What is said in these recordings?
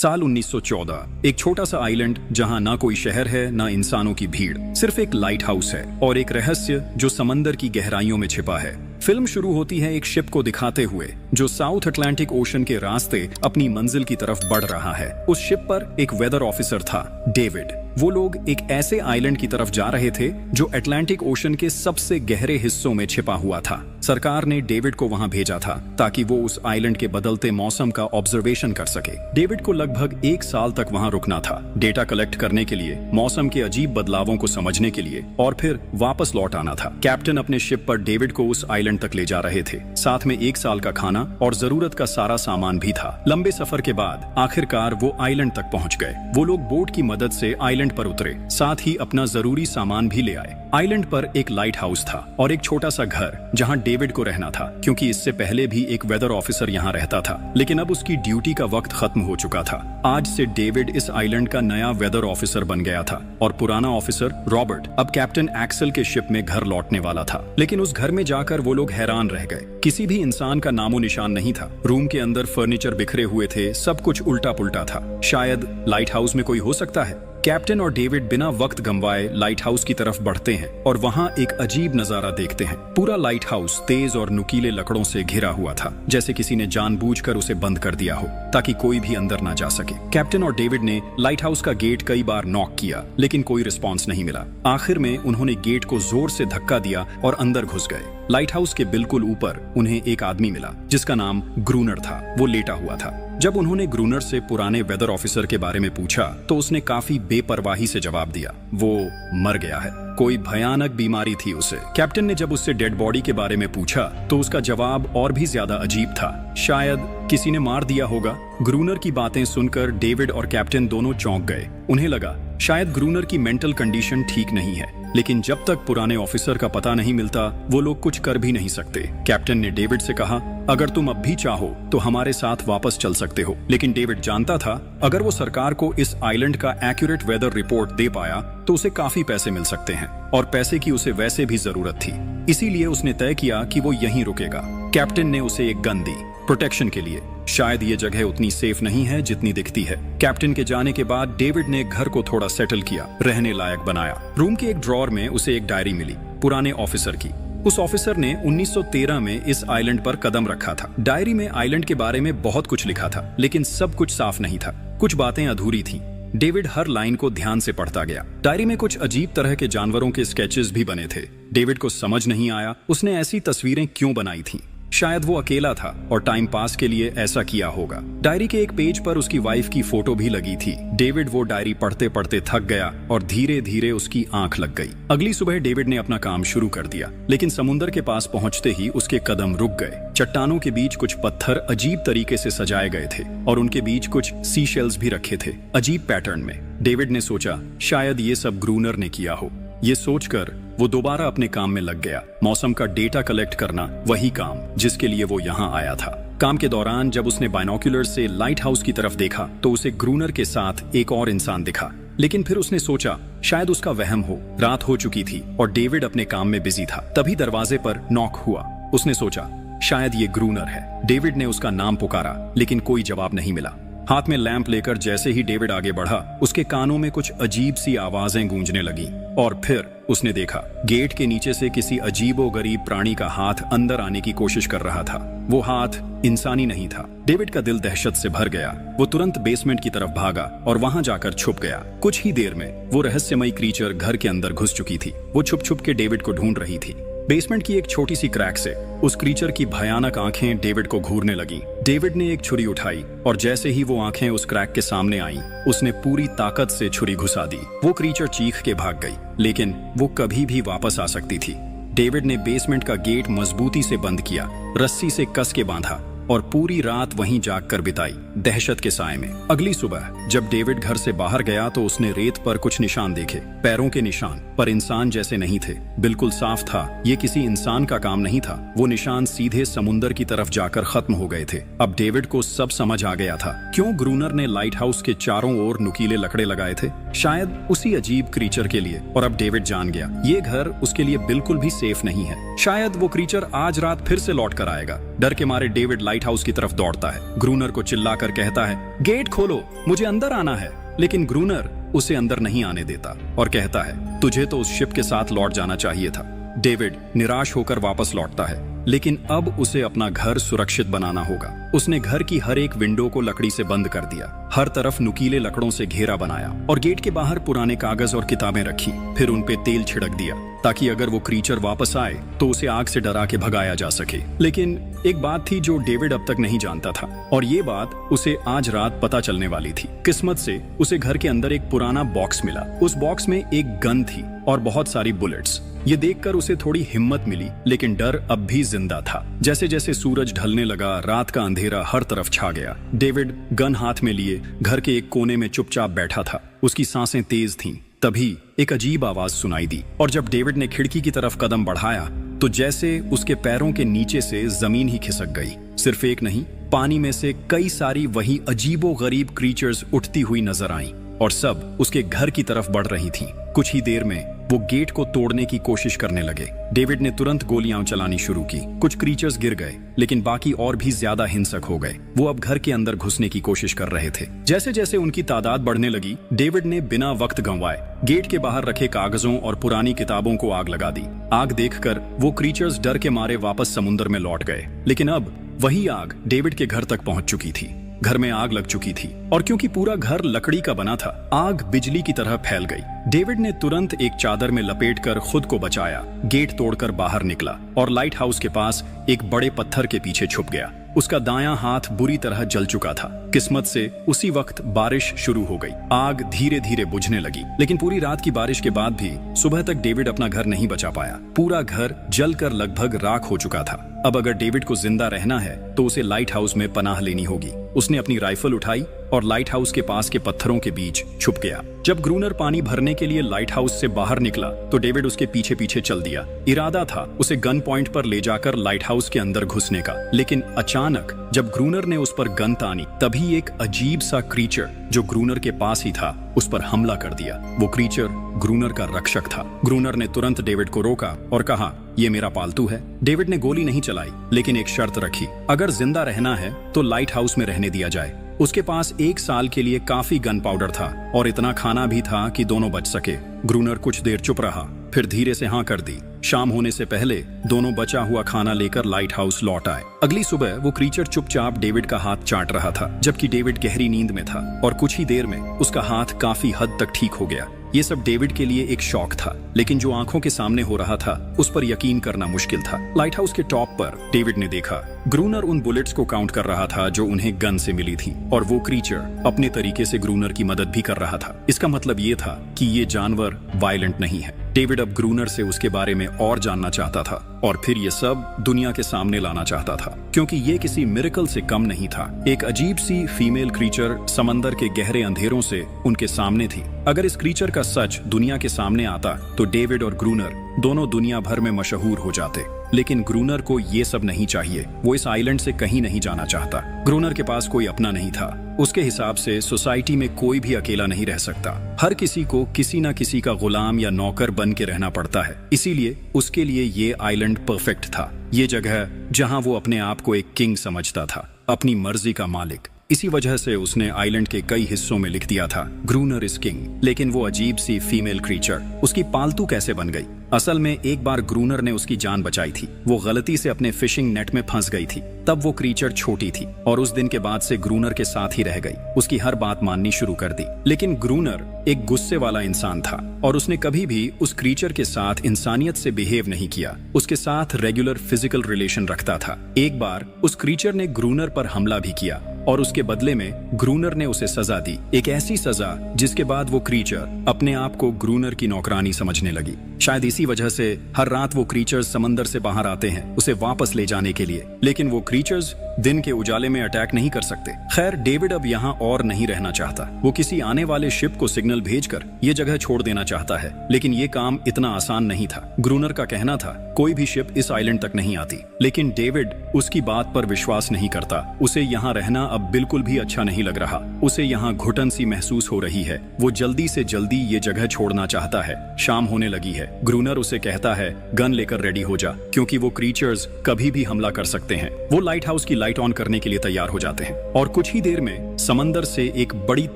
साल 1914। एक छोटा सा आइलैंड जहां ना कोई शहर है ना इंसानों की भीड़, सिर्फ एक लाइट हाउस है और एक रहस्य जो समंदर की गहराइयों में छिपा है। फिल्म शुरू होती है एक शिप को दिखाते हुए जो साउथ अटलांटिक ओशन के रास्ते अपनी मंजिल की तरफ बढ़ रहा है। उस शिप पर एक वेदर ऑफिसर था, डेविड। वो लोग एक ऐसे आइलैंड की तरफ जा रहे थे जो अटलांटिक ओशन के सबसे गहरे हिस्सों में छिपा हुआ था। सरकार ने डेविड को वहां भेजा था ताकि वो उस आइलैंड के बदलते मौसम का ऑब्जर्वेशन कर सके। डेविड को लगभग 1 साल तक वहां रुकना था, डेटा कलेक्ट करने के लिए, मौसम के अजीब बदलावों को समझने के लिए और फिर वापस लौट आना था। कैप्टन अपने शिप पर डेविड को उस आइलैंड तक ले जा रहे थे, साथ में 1 साल का खाना और जरूरत का सारा सामान भी था। लंबे सफर के बाद आखिरकार वो आइलैंड तक पहुंच गए। वो लोग बोट की मदद से आइलैंड पर उतरे, साथ ही अपना जरूरी सामान भी ले आए। आइलैंड पर एक लाइट हाउस था और एक छोटा सा घर जहां डेविड को रहना था, क्योंकि इससे पहले भी एक वेदर ऑफिसर यहां रहता था, लेकिन अब उसकी ड्यूटी का वक्त खत्म हो चुका था। आज से डेविड इस आइलैंड का नया वेदर ऑफिसर बन गया था और पुराना ऑफिसर रॉबर्ट अब कैप्टन एक्सेल के शिप में घर लौटने वाला था। लेकिन उस घर में जाकर वो लोग हैरान रह गए। किसी भी इंसान का नामो निशान नहीं था। रूम के अंदर फर्नीचर बिखरे हुए थे, सब कुछ उल्टा पुल्टा था। शायद लाइट हाउस में कोई हो सकता है। कैप्टन और डेविड बिना वक्त गंवाए लाइट हाउस की तरफ बढ़ते हैं और वहां एक अजीब नजारा देखते हैं। पूरा लाइट हाउस तेज और नुकीले लकड़ों से घिरा हुआ था, जैसे किसी ने जानबूझकर उसे बंद कर दिया हो ताकि कोई भी अंदर ना जा सके। कैप्टन और डेविड ने लाइट हाउस का गेट कई बार नॉक किया, लेकिन कोई रिस्पॉन्स नहीं मिला। आखिर में उन्होंने गेट को जोर से धक्का दिया और अंदर घुस गए। लाइट हाउस के बिल्कुल ऊपर उन्हें एक आदमी मिला जिसका नाम ग्रूनर था। वो लेटा हुआ था। जब उन्होंने ग्रूनर से पुराने वेदर ऑफिसर के बारे में पूछा तो उसने काफी बेपरवाही से जवाब दिया, वो मर गया है, कोई भयानक बीमारी थी उसे। कैप्टन ने जब उससे डेड बॉडी के बारे में पूछा तो उसका जवाब और भी ज्यादा अजीब था, शायद किसी ने मार दिया होगा। ग्रूनर की बातें सुनकर डेविड और कैप्टन दोनों चौंक गए। उन्हें लगा शायद ग्रूनर की मेंटल कंडीशन ठीक नहीं है, लेकिन जब तक पुराने ऑफिसर का पता नहीं मिलता वो लोग कुछ कर भी नहीं सकते। कैप्टन ने डेविड से कहा, अगर तुम अब भी चाहो तो हमारे साथ वापस चल सकते हो। लेकिन डेविड जानता था अगर वो सरकार को इस आइलैंड का एक्यूरेट वेदर रिपोर्ट दे पाया तो उसे काफी पैसे मिल सकते हैं और पैसे की उसे वैसे भी जरूरत थी। इसीलिए उसने तय किया कि वो यहीं रुकेगा। कैप्टन ने उसे एक गन दी प्रोटेक्शन के लिए। शायद ये जगह उतनी सेफ नहीं है जितनी दिखती है। कैप्टन के जाने के बाद डेविड ने घर को थोड़ा सेटल किया, रहने लायक बनाया। रूम के एक ड्रॉर में उसे एक डायरी मिली पुराने ऑफिसर की। उस ऑफिसर ने 1913 में इस आइलैंड पर कदम रखा था। डायरी में आइलैंड के बारे में बहुत कुछ लिखा था, लेकिन सब कुछ साफ नहीं था। कुछ बातें अधूरी थीं। डेविड हर लाइन को ध्यान से पढ़ता गया। डायरी में कुछ अजीब तरह के जानवरों के स्केचेस भी बने थे। डेविड को समझ नहीं आया उसने ऐसी तस्वीरें क्यों बनाई थीं। शायद वो अकेला था और टाइम पास के लिए ऐसा किया होगा। डायरी के एक पेज पर उसकी वाइफ की फोटो भी लगी थी। डेविड वो डायरी पढ़ते पढ़ते थक गया और धीरे धीरे उसकी आंख लग गई। अगली सुबह डेविड ने अपना काम शुरू कर दिया, लेकिन समुद्र के पास पहुंचते ही उसके कदम रुक गए। चट्टानों के बीच कुछ पत्थर अजीब तरीके से सजाए गए थे और उनके बीच कुछ सी शेल्स भी रखे थे, अजीब पैटर्न में। डेविड ने सोचा शायद ये सब ग्रूनर ने किया हो। ये सोचकर वो दोबारा अपने काम में लग गया। मौसम का डेटा कलेक्ट करना, वही काम जिसके लिए वो यहाँ आया था। काम के दौरान जब उसने बाइनोक्यूलर से लाइट हाउस की तरफ देखा तो उसे ग्रूनर के साथ एक और इंसान दिखा, लेकिन फिर उसने सोचा शायद उसका वहम हो। रात हो चुकी थी और डेविड अपने काम में बिजी था। तभी दरवाजे पर नॉक हुआ। उसने सोचा शायद ये ग्रूनर है। डेविड ने उसका नाम पुकारा, लेकिन कोई जवाब नहीं मिला। हाथ में लैंप लेकर जैसे ही डेविड आगे बढ़ा, उसके कानों में कुछ अजीब सी आवाजें गूंजने लगी और फिर उसने देखा गेट के नीचे से किसी अजीबोगरीब प्राणी का हाथ अंदर आने की कोशिश कर रहा था। वो हाथ इंसानी नहीं था। डेविड का दिल दहशत से भर गया। वो तुरंत बेसमेंट की तरफ भागा और वहां जाकर छुप गया। कुछ ही देर में वो रहस्यमयी क्रीचर घर के अंदर घुस चुकी थी। वो छुप छुप के डेविड को ढूंढ रही थी। बेसमेंट की एक छोटी सी क्रैक से उस क्रीचर की भयानक आंखें डेविड को घूरने लगीं। डेविड ने एक छुरी उठाई और जैसे ही वो आंखें उस क्रैक के सामने आईं, उसने पूरी ताकत से छुरी घुसा दी। वो क्रीचर चीख के भाग गई, लेकिन वो कभी भी वापस आ सकती थी। डेविड ने बेसमेंट का गेट मजबूती से बंद किया, रस्सी से कस के बांधा और पूरी रात वहीं जागकर बिताई, दहशत के साए में। अगली सुबह जब डेविड घर से बाहर गया तो उसने रेत पर कुछ निशान देखे, पैरों के निशान, पर इंसान जैसे नहीं थे। बिल्कुल साफ था ये किसी इंसान का काम नहीं था। वो निशान सीधे समुंदर की तरफ जाकर खत्म हो गए थे। अब डेविड को सब समझ आ गया था क्यों ग्रूनर ने लाइट हाउस के चारों ओर नुकीले लकड़े लगाए थे, शायद उसी अजीब क्रीचर के लिए। और अब डेविड जान गया ये घर उसके लिए बिल्कुल भी सेफ नहीं है। शायद वो क्रीचर आज रात फिर से लौट कर आएगा। डर के मारे डेविड लाइट हाउस की तरफ दौड़ता है। ग्रूनर को चिल्लाकर कहता है, गेट खोलो, मुझे अंदर आना है। लेकिन ग्रूनर उसे अंदर नहीं आने देता और कहता है, तुझे तो उस शिप के साथ लौट जाना चाहिए था। डेविड निराश होकर वापस लौटता है, लेकिन अब उसे अपना घर सुरक्षित बनाना होगा। उसने घर की हर एक विंडो को लकड़ी से बंद कर दिया, हर तरफ नुकीले लकड़ों से घेरा बनाया और गेट के बाहर पुराने कागज और किताबें रखी। फिर उन पे तेल छिड़क दिया ताकि अगर वो क्रीचर वापस आए तो उसे आग से डरा के भगाया जा सके। लेकिन एक बात थी जो डेविड अब तक नहीं जानता था, और ये बात उसे आज रात पता चलने वाली थी। किस्मत से उसे घर के अंदर एक पुराना बॉक्स मिला। उस बॉक्स में एक गन थी और बहुत सारी बुलेट्स। ये देखकर उसे थोड़ी हिम्मत मिली, लेकिन डर अब भी जिंदा था। जैसे जैसे सूरज ढलने लगा, रात का अंधेरा हर तरफ छा गया। डेविड गन हाथ में लिए घर के एक कोने में चुपचाप बैठा था। उसकी सांसें तेज थीं। तभी एक अजीब आवाज सुनाई दी, और जब डेविड ने खिड़की की तरफ कदम बढ़ाया तो जैसे उसके पैरों के नीचे से जमीन ही खिसक गई। सिर्फ एक नहीं, पानी में से कई सारी वही अजीबो-गरीब क्रीचर्स उठती हुई नजर आईं, और सब उसके घर की तरफ बढ़ रही थीं। कुछ ही देर में वो गेट को तोड़ने की कोशिश करने लगे। डेविड ने तुरंत गोलियां चलानी शुरू की। कुछ क्रीचर्स गिर गए, लेकिन बाकी और भी ज्यादा हिंसक हो गए। वो अब घर के अंदर घुसने की कोशिश कर रहे थे। जैसे जैसे उनकी तादाद बढ़ने लगी, डेविड ने बिना वक्त गंवाए गेट के बाहर रखे कागजों और पुरानी किताबों को आग लगा दी। आग देखकर वो क्रीचर्स डर के मारे वापस समुद्र में लौट गए। लेकिन अब वही आग डेविड के घर तक पहुंच चुकी थी। घर में आग लग चुकी थी, और क्योंकि पूरा घर लकड़ी का बना था, आग बिजली की तरह फैल गई। डेविड ने तुरंत एक चादर में लपेटकर खुद को बचाया, गेट तोड़कर बाहर निकला और लाइट हाउस के पास एक बड़े पत्थर के पीछे छुप गया। उसका दायां हाथ बुरी तरह जल चुका था। किस्मत से उसी वक्त बारिश शुरू हो गई। आग धीरे धीरे बुझने लगी, लेकिन पूरी रात की बारिश के बाद भी सुबह तक डेविड अपना घर नहीं बचा पाया। पूरा घर जलकर लगभग राख हो चुका था। अब अगर डेविड को जिंदा रहना है तो उसे लाइट हाउस में पनाह लेनी होगी। उसने अपनी राइफल उठाई और लाइट हाउस के पास के पत्थरों के बीच छुप गया। जब ग्रूनर पानी भरने के लिए लाइट हाउस से बाहर निकला तो डेविड उसके पीछे पीछे चल दिया। इरादा था उसे गन पॉइंट पर ले जाकर लाइट हाउस के अंदर घुसने का, लेकिन अचानक जब ग्रूनर ने उस पर गन तानी, तभी एक अजीब सा क्रीचर जो ग्रूनर के पास ही था उस पर हमला कर दिया। वो क्रीचर ग्रूनर का रक्षक था। ग्रूनर ने तुरंत डेविड को रोका और कहा, ये मेरा पालतू है। डेविड ने गोली नहीं चलाई, लेकिन एक शर्त रखी, अगर जिंदा रहना है तो लाइट हाउस में रहने दिया जाए। उसके पास 1 साल के लिए काफी गन पाउडर था और इतना खाना भी था कि दोनों बच सके। ग्रूनर कुछ देर चुप रहा, फिर धीरे से हाँ कर दी। शाम होने से पहले दोनों बचा हुआ खाना लेकर लाइट हाउस लौट आए। अगली सुबह वो क्रीचर चुपचाप डेविड का हाथ चाट रहा था, जबकि डेविड गहरी नींद में था, और कुछ ही देर में उसका हाथ काफी हद तक ठीक हो गया। ये सब डेविड के लिए एक शौक था, लेकिन जो आंखों के सामने हो रहा था उस पर यकीन करना मुश्किल था। लाइट हाउस के टॉप पर डेविड ने देखा ग्रूनर उन बुलेट्स को काउंट कर रहा था जो उन्हें गन से मिली थी, और वो क्रीचर अपने तरीके से ग्रूनर की मदद भी कर रहा था। इसका मतलब ये था कि ये जानवर वायलेंट नहीं है। डेविड अब ग्रूनर से उसके बारे में और जानना चाहता था, और फिर ये सब दुनिया के सामने लाना चाहता था, क्योंकि ये किसी मिरेकल से कम नहीं था। एक अजीब सी फीमेल क्रीचर समंदर के गहरे अंधेरों से उनके सामने थी। अगर इस क्रीचर का सच दुनिया के सामने आता तो डेविड और ग्रूनर दोनों दुनिया भर में मशहूर हो जाते। लेकिन ग्रूनर को ये सब नहीं चाहिए। वो इस आइलैंड से कहीं नहीं जाना चाहता। ग्रूनर के पास कोई अपना नहीं था। उसके हिसाब से सोसाइटी में कोई भी अकेला नहीं रह सकता। हर किसी को किसी ना किसी का गुलाम या नौकर बन के रहना पड़ता है। इसीलिए उसके लिए ये आइलैंड परफेक्ट था। ये जगह जहां वो अपने आप को एक किंग समझता था, अपनी मर्जी का मालिक। इसी वजह से उसने आइलैंड के कई हिस्सों में लिख दिया था, ग्रूनर इज किंग। लेकिन वो अजीब सी फीमेल क्रीचर उसकी पालतू कैसे बन गई? असल में एक बार ग्रूनर ने उसकी जान बचाई थी। वो गलती से अपने फिशिंग नेट में फंस गई थी। तब वो क्रीचर छोटी थी और उस दिन के बाद से ग्रूनर के साथ ही रह गई। उसकी हर बात माननी शुरू कर दी। लेकिन ग्रूनर एक गुस्से वाला इंसान था और उसने कभी भी उस क्रीचर के साथ इंसानियत से बिहेव नहीं किया। उसके साथ रेगुलर फिजिकल रिलेशन रखता था। एक बार उस क्रीचर ने ग्रूनर पर हमला भी किया और उसके बदले में ग्रूनर ने उसे सजा दी, एक ऐसी सजा जिसके बाद वो क्रीचर अपने आप को ग्रूनर की नौकरानी समझने लगी। शायद इसी वजह से हर रात वो क्रीचर्स समंदर से बाहर आते हैं उसे वापस ले जाने के लिए। लेकिन वो क्रीचर्स दिन के उजाले में अटैक नहीं कर सकते। खैर, डेविड अब यहाँ और नहीं रहना चाहता। वो किसी आने वाले शिप को सिग्नल भेजकर ये जगह छोड़ देना चाहता है, लेकिन ये काम इतना आसान नहीं था। ग्रूनर का कहना था कोई भी शिप इस आइलैंड तक नहीं आती, लेकिन डेविड उसकी बात पर विश्वास नहीं करता। उसे यहाँ रहना अब बिल्कुल भी अच्छा नहीं लग रहा। उसे यहाँ घुटन सी महसूस हो रही है। वो जल्दी से जल्दी ये जगह छोड़ना चाहता है। शाम होने लगी है। ग्रूनर उसे कहता है गन लेकर रेडी हो जा, क्योंकि वो क्रीचर्स कभी भी हमला कर सकते हैं। वो लाइट हाउस की लाइट ऑन करने के लिए तैयार हो जाते हैं और कुछ ही देर में समंदर से एक बड़ी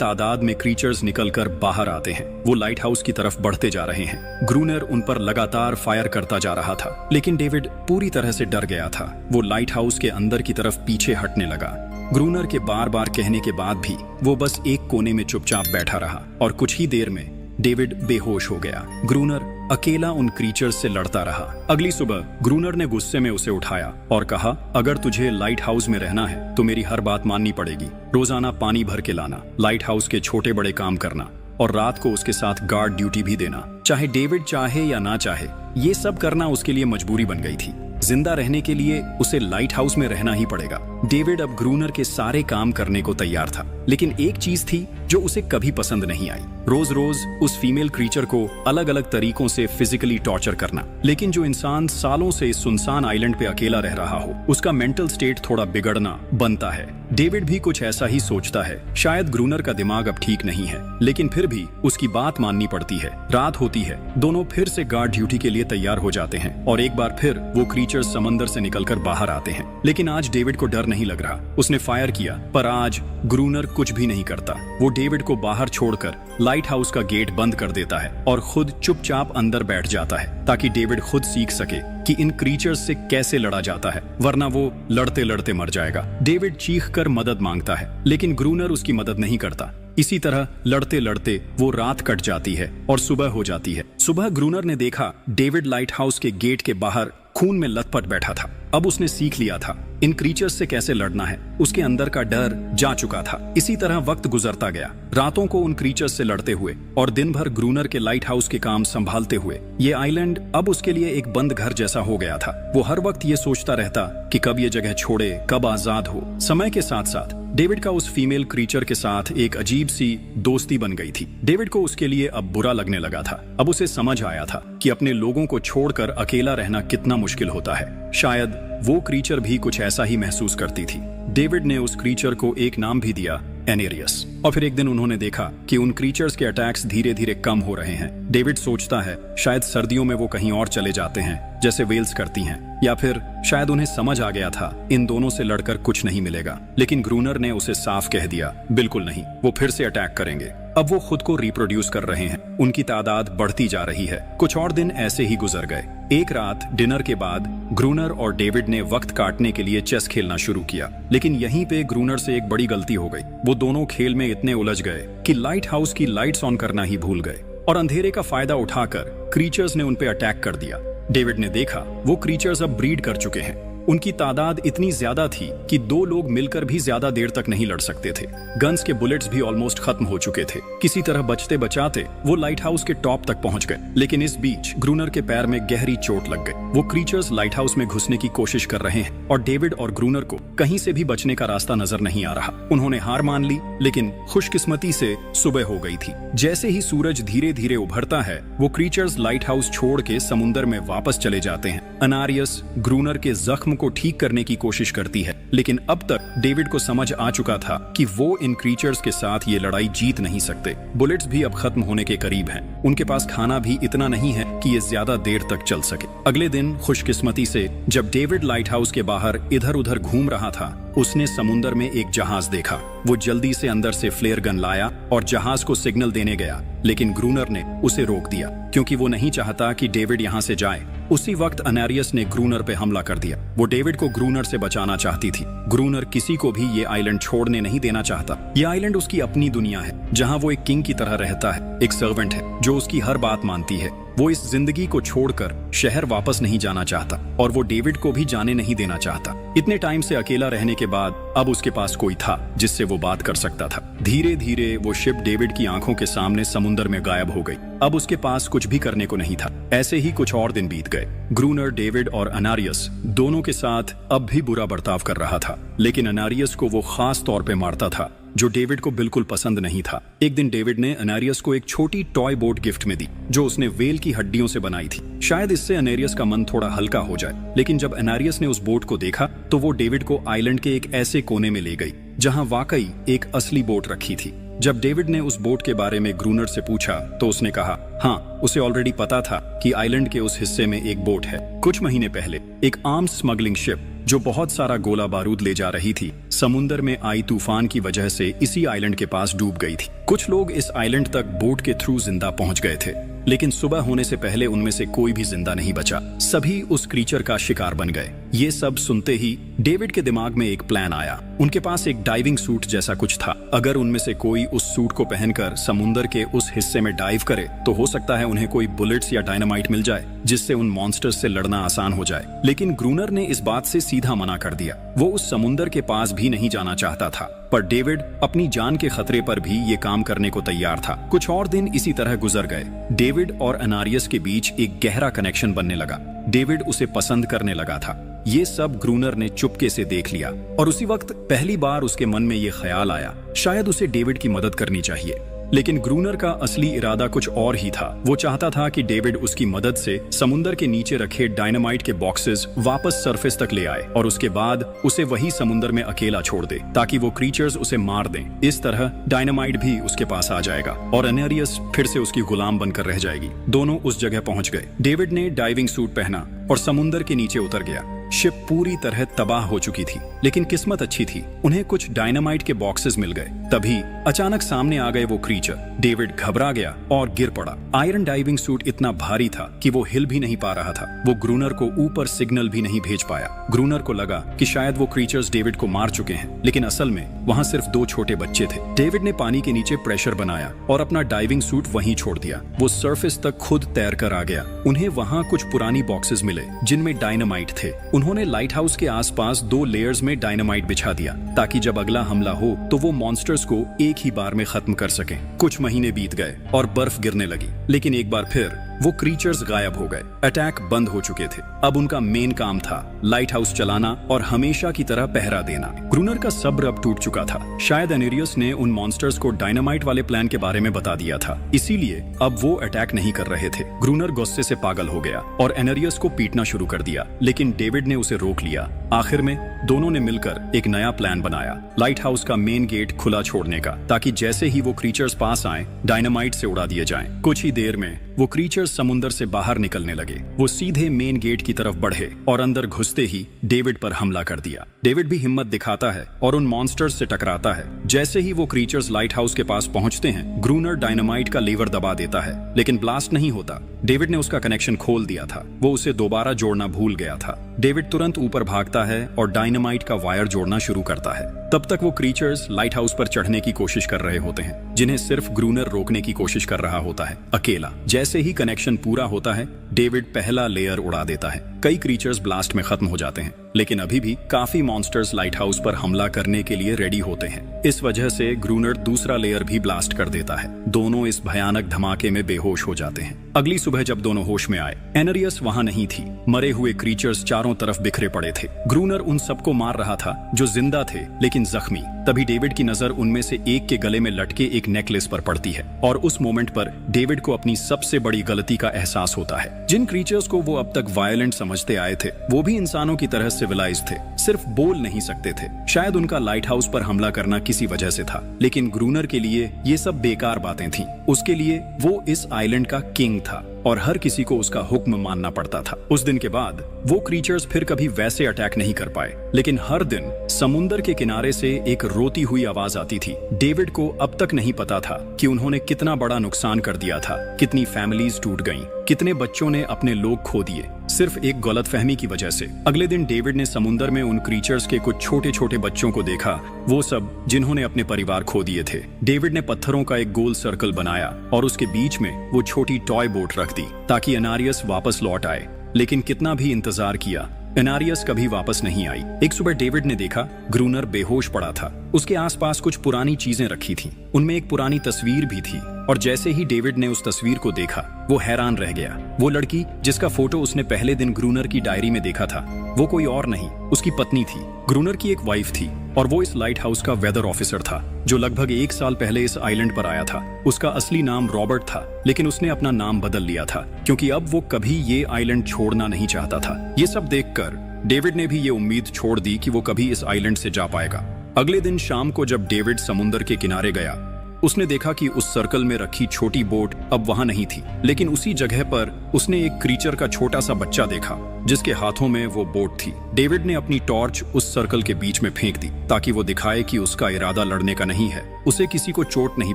तादाद में क्रीचर्स निकलकर बाहर आते हैं। वो लाइट हाउस की तरफ बढ़ते जा रहे हैं। ग्रूनर उन पर लगातार फायर करता जा रहा था, लेकिन डेविड पूरी तरह से डर गया था। वो लाइट हाउस के अंदर की तरफ पीछे हटने लगा। ग्रूनर के बार बार कहने के बाद भी वो बस एक कोने में चुपचाप बैठा रहा और कुछ ही देर में डेविड बेहोश हो गया। ग्रूनर अकेला उन क्रीचर्स से लड़ता रहा। अगली सुबह ग्रूनर ने गुस्से में उसे उठाया और कहा, अगर तुझे लाइट हाउस में रहना है तो मेरी हर बात माननी पड़ेगी। रोजाना पानी भर के लाना, लाइट हाउस के छोटे बड़े काम करना और रात को उसके साथ गार्ड ड्यूटी भी देना। चाहे डेविड चाहे या ना चाहे, ये सब करना उसके लिए मजबूरी बन गई थी। जिंदा रहने के लिए उसे लाइट हाउस में रहना ही पड़ेगा। डेविड अब ग्रूनर के सारे काम करने को तैयार था, लेकिन एक चीज थी जो उसे कभी पसंद नहीं आई। रोज रोज उस फीमेल क्रीचर को अलग अलग तरीकों से फिजिकली टॉर्चर करना। लेकिन जो इंसान सालों से इस सुनसान आइलैंड पे अकेला रह रहा हो, उसका मेंटल स्टेट थोड़ा बिगड़ना बनता है। डेविड भी कुछ ऐसा ही सोचता है। शायद ग्रूनर का दिमाग अब ठीक नहीं है, लेकिन फिर भी उसकी बात माननी पड़ती है। रात होती है, दोनों फिर से गार्ड ड्यूटी के लिए तैयार हो जाते हैं और एक बार फिर वो क्रीचर्स समंदर से निकलकर बाहर आते हैं। लेकिन आज डेविड को डर नहीं लग रहा। उसने फायर किया, पर आज ग्रूनर कुछ भी नहीं करता। वो डेविड को बाहर छोड़कर लाइट हाउस का गेट बंद कर देता है और खुद चुपचाप अंदर बैठ जाता है, ताकि डेविड खुद सीख सके कि इन क्रीचर्स से कैसे लड़ा जाता है, वरना वो लड़ते लड़ते मर जाएगा। डेविड चीख कर मदद मांगता है, लेकिन ग्रूनर उसकी मदद नहीं करता। इसी तरह लड़ते लड़ते वो रात कट जाती है और सुबह हो जाती है। सुबह ग्रूनर ने देखा डेविड लाइट हाउस के गेट के बाहर खून में लथपथ बैठा था। अब उसने सीख लिया था इन क्रीचर्स से कैसे लड़ना है। उसके अंदर का डर जा चुका था। इसी तरह वक्त गुजरता गया, रातों को उन क्रीचर्स से लड़ते हुए और दिन भर ग्रूनर के लाइट हाउस के काम संभालते हुए। ये आइलैंड अब उसके लिए एक बंद घर जैसा हो गया था। वो हर वक्त ये सोचता रहता कि कब ये जगह छोड़े, कब आजाद हो। समय के साथ साथ डेविड का उस फीमेल क्रीचर के साथ एक अजीब सी दोस्ती बन गई थी। डेविड को उसके लिए अब बुरा लगने लगा था। अब उसे समझ आया था कि अपने लोगों को छोड़कर अकेला रहना कितना मुश्किल होता है। शायद वो क्रीचर भी कुछ ऐसा ही महसूस करती थी। डेविड ने उस क्रीचर को एक नाम भी दिया, एनेरियस। और फिर एक दिन उन्होंने देखा कि उन क्रीचर्स के अटैक्स धीरे धीरे कम हो रहे हैं। डेविड सोचता है शायद सर्दियों में वो कहीं और चले जाते हैं, जैसे वेल्स करती हैं, या फिर शायद उन्हें समझ आ गया था इन दोनों से लड़कर कुछ नहीं मिलेगा। लेकिन ग्रूनर ने उसे साफ कह दिया, बिल्कुल नहीं, वो फिर से अटैक करेंगे। अब वो खुद को रिप्रोड्यूस कर रहे हैं, उनकी तादाद बढ़ती जा रही है। कुछ और दिन ऐसे ही गुजर गए। एक रात डिनर के बाद ग्रूनर और डेविड ने वक्त काटने के लिए चेस खेलना शुरू किया, लेकिन यहीं पे ग्रूनर से एक बड़ी गलती हो गई। वो दोनों खेल में इतने उलझ गए कि लाइट हाउस की लाइट्स ऑन करना ही भूल गए और अंधेरे का फायदा उठाकर क्रीचर्स ने उन पे अटैक कर दिया। डेविड ने देखा वो क्रीचर्स अब ब्रीड कर चुके हैं। उनकी तादाद इतनी ज्यादा थी कि दो लोग मिलकर भी ज्यादा देर तक नहीं लड़ सकते थे। गन्स के बुलेट्स भी ऑलमोस्ट खत्म हो चुके थे। किसी तरह बचते बचाते वो लाइट हाउस के टॉप तक पहुंच गए, लेकिन इस बीच ग्रूनर के पैर में गहरी चोट लग गई। वो क्रीचर्स लाइट हाउस में घुसने की कोशिश कर रहे हैं और डेविड और ग्रूनर को कहीं से भी बचने का रास्ता नजर नहीं आ रहा। उन्होंने हार मान ली, लेकिन खुशकिस्मती से सुबह हो गई थी। जैसे ही सूरज धीरे धीरे उभरता है, वो क्रीचर्स लाइट हाउस छोड़ के समुद्र में वापस चले जाते हैं। अनारियस ग्रूनर के जख्म को ठीक करने की कोशिश करती है, लेकिन अब तक डेविड को समझ आ चुका था कि वो इन क्रीचर्स के साथ ये लड़ाई जीत नहीं सकते। बुलेट्स भी अब खत्म होने के करीब हैं। उनके पास खाना भी इतना नहीं है कि ये ज्यादा देर तक चल सके। अगले दिन खुशकिस्मती से जब डेविड लाइट हाउस के बाहर इधर उधर घूम रहा था, उसने समुद्र में एक जहाज देखा। वो जल्दी से अंदर से फ्लेयर गन लाया और जहाज को सिग्नल देने गया, लेकिन ग्रूनर ने उसे रोक दिया क्योंकि वो नहीं चाहता कि डेविड यहाँ से जाए। उसी वक्त अनारियस ने ग्रूनर पे हमला कर दिया। वो डेविड को ग्रूनर से बचाना चाहती थी। ग्रूनर किसी को भी ये आइलैंड छोड़ने नहीं देना चाहता। ये आइलैंड उसकी अपनी दुनिया है, जहाँ वो एक किंग की तरह रहता है, एक सर्वेंट है जो उसकी हर बात मानती है। वो इस जिंदगी को छोड़कर शहर वापस नहीं जाना चाहता और वो डेविड को भी जाने नहीं देना चाहता। इतने टाइम से अकेला रहने के बाद अब उसके पास कोई था जिससे वो बात कर सकता था। धीरे धीरे वो शिप डेविड की आंखों के सामने समुद्र में गायब हो गई। अब उसके पास कुछ भी करने को नहीं था। ऐसे ही कुछ और दिन बीत गए। ग्रूनर, डेविड और अनारियस दोनों के साथ अब भी बुरा बर्ताव कर रहा था, लेकिन अनारियस को वो खास तौर पे मारता था, जो डेविड को बिल्कुल पसंद नहीं था। एक दिन डेविड ने अनारियस को एक छोटी टॉय बोट गिफ्ट में दी, जो उसने वेल की हड्डियों से बनाई थी। शायद इससे अनारियस का मन थोड़ा हल्का हो जाए। लेकिन जब अनारियस ने उस बोट को देखा तो वो डेविड को आइलैंड के एक ऐसे कोने में ले गई जहां वाकई एक असली बोट रखी थी। जब डेविड ने उस बोट के बारे में ग्रूनर से पूछा तो उसने कहा, हाँ, उसे ऑलरेडी पता था कि आइलैंड के उस हिस्से में एक बोट है। कुछ महीने पहले एक आर्म्स स्मगलिंग शिप जो बहुत सारा गोला बारूद ले जा रही थी, समुंदर में आई तूफान की वजह से इसी आइलैंड के पास डूब गई थी। कुछ लोग इस आइलैंड तक बोट के थ्रू जिंदा पहुंच गए थे, लेकिन सुबह होने से पहले उनमें से कोई भी जिंदा नहीं बचा। सभी उस क्रीचर का शिकार बन गए। ये सब सुनते ही डेविड के दिमाग में एक प्लान आया। उनके पास एक डाइविंग सूट जैसा कुछ था। अगर उनमें से कोई उस सूट को पहनकर समुंदर के उस हिस्से में डाइव करे तो हो सकता है उन्हें कोई बुलेट्स या डायनामाइट मिल जाए, जिससे उन मॉन्स्टर्स से लड़ना आसान हो जाए। लेकिन ग्रूनर ने इस बात से सीधा मना कर दिया। वो उस समुंदर के पास भी नहीं जाना चाहता था, पर डेविड अपनी जान के खतरे पर भी ये काम करने को तैयार था। कुछ और दिन इसी तरह गुजर गए। डेविड और एनारियस के बीच एक गहरा कनेक्शन बनने लगा। डेविड उसे पसंद करने लगा था। ये सब ग्रूनर ने चुपके से देख लिया और उसी वक्त पहली बार उसके मन में ये ख्याल आया, शायद उसे डेविड की मदद करनी चाहिए। लेकिन ग्रूनर का असली इरादा कुछ और ही था। वो चाहता था कि डेविड उसकी मदद से समुंदर के नीचे रखे डायनामाइट के बॉक्सेस वापस सरफेस तक ले आए और उसके बाद उसे वही समुंदर में अकेला छोड़ दे, ताकि वो क्रीचर्स उसे मार दें। इस तरह डायनामाइट भी उसके पास आ जाएगा और एनेरियस फिर से उसकी गुलाम बनकर रह जाएगी। दोनों उस जगह पहुंच गए। डेविड ने डाइविंग सूट पहना और समुंदर के नीचे उतर गया। शिप पूरी तरह तबाह हो चुकी थी, लेकिन किस्मत अच्छी थी, उन्हें कुछ डायनामाइट के बॉक्सेस मिल गए। तभी अचानक सामने आ गए वो क्रीचर। डेविड घबरा गया और गिर पड़ा। आयरन डाइविंग सूट इतना भारी था कि वो हिल भी नहीं पा रहा था। वो ग्रूनर को ऊपर सिग्नल भी नहीं भेज पाया। ग्रूनर को लगा कि शायद वो क्रीचर्स डेविड को मार चुके हैं, लेकिन असल में वहाँ सिर्फ 2 छोटे बच्चे थे। डेविड ने पानी के नीचे प्रेशर बनाया और अपना डाइविंग सूट वहीं छोड़ दिया। वो सरफेस तक खुद तैर कर आ गया। उन्हें वहाँ कुछ पुरानी बॉक्सेस मिले जिनमें डायनामाइट थे। उन्होंने लाइट हाउस के आसपास 2 लेयर्स में डायनामाइट बिछा दिया, ताकि जब अगला हमला हो तो वो मॉन्स्टर्स को एक ही बार में खत्म कर सकें। कुछ महीने बीत गए और बर्फ गिरने लगी, लेकिन एक बार फिर वो क्रीचर्स गायब हो गए। अटैक बंद हो चुके थे। अब उनका मेन काम था लाइट हाउस चलाना और हमेशा की तरह पहरा देना। ग्रूनर का सब्र अब टूट चुका था। शायद एनेरियस ने उन मॉन्स्टर्स को डायनामाइट वाले प्लान के बारे में बता दिया था, इसीलिए अब वो अटैक नहीं कर रहे थे। ग्रूनर गुस्से से पागल हो गया और एनेरियस को पीटना शुरू कर दिया, लेकिन डेविड ने उसे रोक लिया। आखिर में दोनों ने मिलकर एक नया प्लान बनाया, लाइट हाउस का मेन गेट खुला छोड़ने का, ताकि जैसे ही वो क्रीचर्स पास आए डायनामाइट से उड़ा दिए जाएं। कुछ ही देर में वो क्रीचर्स समुंदर से बाहर निकलने लगे। वो सीधे मेन गेट की तरफ बढ़े और अंदर घुसते ही डेविड पर हमला कर दिया। डेविड भी हिम्मत दिखाता है और उन मॉन्स्टर्स से टकराता है। जैसे ही वो क्रीचर्स लाइट हाउस के पास पहुंचते हैं, ग्रूनर डायनामाइट का लीवर दबा देता है, लेकिन ब्लास्ट नहीं होता। डेविड ने उसका कनेक्शन खोल दिया था। वो उसे दोबारा जोड़ना भूल गया था। डेविड तुरंत ऊपर भागता है और डायनामाइट का वायर जोड़ना शुरू करता है। तब तक वो क्रीचर्स लाइट हाउस पर चढ़ने की कोशिश कर रहे होते हैं, जिन्हें सिर्फ ग्रूनर रोकने की कोशिश कर रहा होता है, अकेला। जैसे ही कनेक्शन पूरा होता है, डेविड पहला लेयर उड़ा देता है। कई क्रीचर्स ब्लास्ट में खत्म हो जाते हैं, लेकिन अभी भी काफी मॉन्स्टर्स लाइट हाउस पर हमला करने के लिए रेडी होते हैं। इस वजह से ग्रूनर दूसरा लेयर भी ब्लास्ट कर देता है। दोनों इस भयानक धमाके में बेहोश हो जाते हैं। अगली सुबह जब दोनों होश में आए, एनेरियस वहां नहीं थी। मरे हुए क्रीचर्स चारों तरफ बिखरे पड़े थे। ग्रूनर उन सबको मार रहा था जो जिंदा थे लेकिन जख्मी। तभी डेविड की नजर उनमें से एक के गले में लटके एक नेकलेस पर पड़ती है और उस मोमेंट पर डेविड को अपनी सबसे बड़ी गलती का एहसास होता है। जिन क्रीचर्स को वो अब तक वायलेंट समझते आए थे, वो भी इंसानों की तरह सिविलाइज्ड थे, सिर्फ बोल नहीं सकते थे। शायद उनका लाइट हाउस पर हमला करना किसी वजह से था, लेकिन ग्रूनर के लिए ये सब बेकार बातें थीं। उसके लिए वो इस आइलैंड का किंग था और हर किसी को उसका हुक्म मानना पड़ता था। उस दिन के बाद वो क्रीचर्स फिर कभी वैसे अटैक नहीं कर पाए, लेकिन हर दिन समुंदर के किनारे से एक रोती हुई आवाज आती थी। डेविड को अब तक नहीं पता था कि उन्होंने कितना बड़ा नुकसान कर दिया था, कितनी फैमिलीज टूट गईं, कितने बच्चों ने अपने लोग खो दिए, सिर्फ एक गलतफहमी की वजह से। अगले दिन डेविड ने समुंदर में उन क्रीचर्स के कुछ छोटे छोटे बच्चों को देखा, वो सब जिन्होंने अपने परिवार खो दिए थे। डेविड ने पत्थरों का एक गोल सर्कल बनाया और उसके बीच में वो छोटी टॉय बोट रख दी ताकि एनारियस वापस लौट आए, लेकिन कितना भी इंतजार किया, एनारियस कभी वापस नहीं आई। एक सुबह डेविड ने देखा ग्रूनर बेहोश पड़ा था। उसके आसपास कुछ पुरानी चीजें रखी थीं। उनमें एक पुरानी तस्वीर भी थी और जैसे ही डेविड ने उस तस्वीर को देखा, वो हैरान रह गया। वो लड़की जिसका फोटो उसने पहले दिन ग्रूनर की डायरी में देखा था, वो कोई और नहीं, उसकी पत्नी थी। ग्रूनर की एक वाइफ थी और वो इस लाइट हाउस का वेदर ऑफिसर था, जो लगभग 1 साल पहले इस आइलैंड पर आया था। उसका असली नाम रॉबर्ट था, लेकिन उसने अपना नाम बदल लिया था क्योंकि अब वो कभी ये आइलैंड छोड़ना नहीं चाहता था। ये सब देखकर डेविड ने भी ये उम्मीद छोड़ दी कि वो कभी इस आइलैंड से जा पाएगा। अगले दिन शाम को जब डेविड समुंदर के किनारे गया, उसने देखा कि उस सर्कल में रखी छोटी बोट अब वहां नहीं थी, लेकिन उसी जगह पर उसने एक क्रीचर का छोटा सा बच्चा देखा जिसके हाथों में वो बोट थी। डेविड ने अपनी टॉर्च उस सर्कल के बीच में फेंक दी ताकि वो दिखाए कि उसका इरादा लड़ने का नहीं है, उसे किसी को चोट नहीं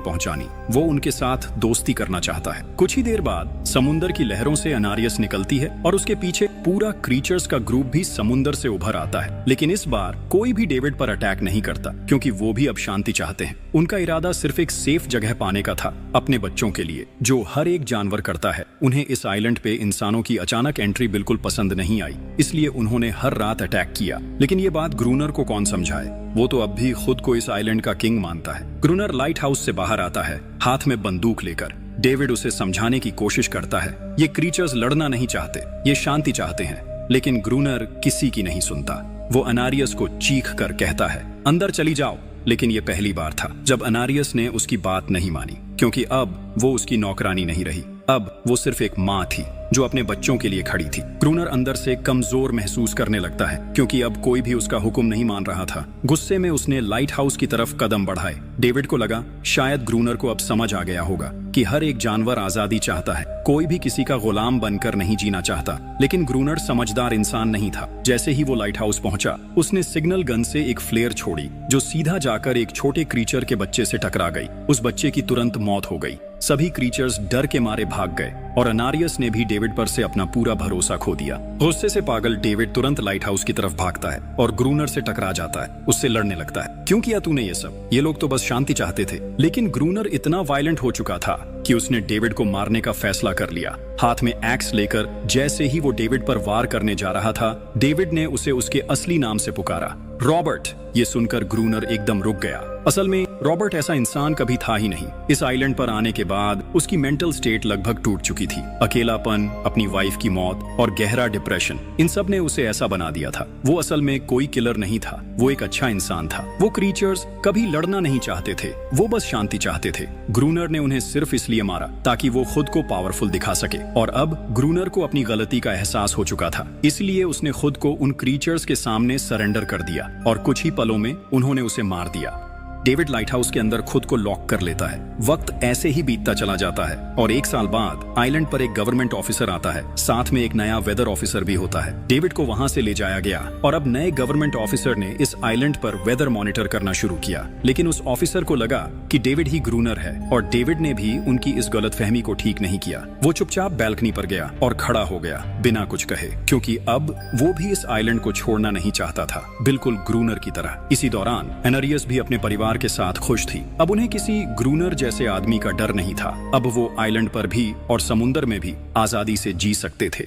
पहुंचानी, वो उनके साथ दोस्ती करना चाहता है। कुछ ही देर बाद समुंदर की लहरों से अनारियस निकलती है और उसके पीछे पूरा क्रीचर्स का ग्रुप भी समुंदर से उभर आता है। लेकिन इस बार कोई भी डेविड पर अटैक नहीं करता क्योंकि वो भी अब शांति चाहते हैं। उनका इरादा सिर्फ एक सेफ जगह पाने का था, अपने बच्चों के लिए, जो हर एक जानवर करता है। उन्हें इस आइलैंड पे इंसानों की अचानक एंट्री बिल्कुल पसंद नहीं आई, इसलिए उन्होंने हर रात अटैक किया। लेकिन ये बात ग्रूनर को कौन समझाए, वो तो अब भी खुद को इस आइलैंड का किंग मानता है। ग्रूनर लाइट हाउस से बाहर आता है, हाथ में बंदूक लेकर। डेविड उसे समझाने की कोशिश करता है, ये क्रीचर्स लड़ना नहीं चाहते, ये शांति चाहते हैं। लेकिन ग्रूनर किसी की नहीं सुनता। वो अनारियस को चीख कर कहता है, अंदर चली जाओ। लेकिन ये पहली बार था जब अनारियस ने उसकी बात नहीं मानी, क्योंकि अब वो उसकी नौकरानी नहीं रही, अब वो सिर्फ एक माँ थी जो अपने बच्चों के लिए खड़ी थी। ग्रूनर अंदर से कमजोर महसूस करने लगता है क्योंकि अब कोई भी उसका हुक्म नहीं मान रहा था। गुस्से में उसने लाइट हाउस की तरफ कदम बढ़ाए। डेविड को लगा शायद ग्रूनर को अब समझ आ गया होगा कि हर एक जानवर आजादी चाहता है, कोई भी किसी का गुलाम बनकर नहीं जीना चाहता। लेकिन ग्रूनर समझदार इंसान नहीं था। जैसे ही वो लाइट हाउस पहुंचा, उसने सिग्नल गन से एक फ्लेयर छोड़ी जो सीधा जाकर एक छोटे क्रीचर के बच्चे से टकरा गई। उस बच्चे की तुरंत मौत हो गई। सभी क्रीचर्स डर के मारे भाग गए और अनारियस ने भी डेविड पर से अपना पूरा भरोसा खो दिया। गुस्से से पागल डेविड तुरंत लाइट हाउस की तरफ भागता है और ग्रूनर से टकरा जाता है, उससे लड़ने लगता है। क्यों किया तूने ये सब? ये लोग तो बस शांति चाहते थे। लेकिन ग्रूनर इतना वायलेंट हो चुका था कि उसने डेविड को मारने का फैसला कर लिया। हाथ में एक्स लेकर जैसे ही वो डेविड पर वार करने जा रहा था, डेविड ने उसे उसके असली नाम से पुकारा, रॉबर्ट। ये सुनकर ग्रूनर एकदम रुक गया। असल में रॉबर्ट ऐसा इंसान कभी था ही नहीं। इस आइलैंड पर आने के बाद उसकी मेंटल स्टेट लगभग टूट चुकी थी। अकेलापन, अपनी वाइफ की मौत और गहरा डिप्रेशन, इन सब ने उसे ऐसा बना दिया था। वो असल में कोई किलर नहीं था, वो एक अच्छा इंसान था। वो क्रीचर्स कभी लड़ना नहीं चाहते थे, वो बस शांति चाहते थे। ग्रूनर ने उन्हें सिर्फ इसलिए मारा ताकि वो खुद को पावरफुल दिखा सके। और अब ग्रूनर को अपनी गलती का एहसास हो चुका था, इसलिए उसने खुद को उन क्रीचर्स के सामने सरेंडर कर दिया और कुछ ही पलों में उन्होंने उसे मार दिया। डेविड लाइट हाउस के अंदर खुद को लॉक कर लेता है। वक्त ऐसे ही बीतता चला जाता है और 1 साल बाद आइलैंड पर एक गवर्नमेंट ऑफिसर आता है, साथ में एक नया वेदर ऑफिसर भी होता है। डेविड को वहां से ले जाया गया और अब नए गवर्नमेंट ऑफिसर ने इस आइलैंड पर वेदर मॉनिटर करना शुरू किया। लेकिन उस ऑफिसर को लगा कि डेविड ही ग्रूनर है और डेविड ने भी उनकी इस गलतफहमी को ठीक नहीं किया। वो चुपचाप बैल्कनी पर गया और खड़ा हो गया बिना कुछ कहे, क्योंकि अब वो भी इस आइलैंड को छोड़ना नहीं चाहता था, बिल्कुल ग्रूनर की तरह। इसी दौरान अनारियस भी अपने परिवार के साथ खुश थी। अब उन्हें किसी ग्रूनर जैसे आदमी का डर नहीं था। अब वो आइलैंड पर भी और समुंदर में भी आजादी से जी सकते थे।